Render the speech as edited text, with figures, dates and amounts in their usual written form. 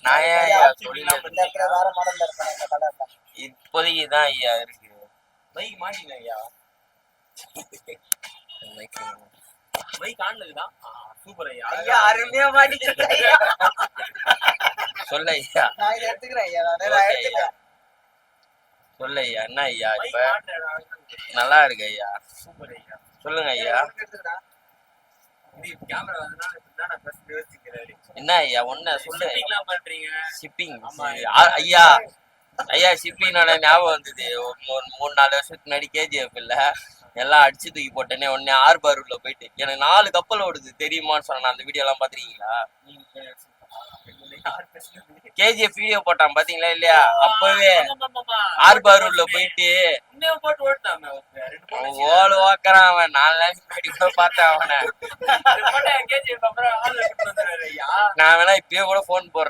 நான் ஏன் ஐயா இப்போதைக்குதான் ஐயா இருக்கு. பைக் மாட்டீங்க ஐயா. பைக் ஆனதுதான் சூப்பர் ஐயா. ஐயா அருமையா மாட்டிக்கிறேன் ஐயா. சொல்ல ஐயா. நான் இதை எடுத்துக்கிறேன் ஐயா. சொல்ல ஐயா. என்ன ஐயா இப்ப நல்லா இருக்கு ஐயா. சூப்பர் ஐயா. சொல்லுங்க ஐயா. என்ன ஐயா ஒண்ணு சொல்லு. ஷிப்பிங் ஐயா. ஐயா ஷிப்பிங்கோட ஞாபகம் வந்தது. 3-4 வருஷத்துக்கு முன்னாடி KGF இல்ல எல்லாம் அடிச்சு தூக்கி போட்டேனே உடனே ஆர்பாரூர்ல போயிட்டு எனக்கு 4 கப்பல் ஓடுது தெரியுமான்னு சொன்ன. அந்த வீடியோ எல்லாம் பாத்துருக்கீங்களா? KGF வீடியோ போட்டான் பாத்தீங்களா இல்லையா? அப்பவே ஆர்பாரூர்ல போயிட்டு ஓடு ஓக்குறான் அவன். 4 நாளைக்கு முன்னாடி போய் பார்த்தேன் அவனை. நான் வேணா இப்பயே கூட போன் போடுறேன்.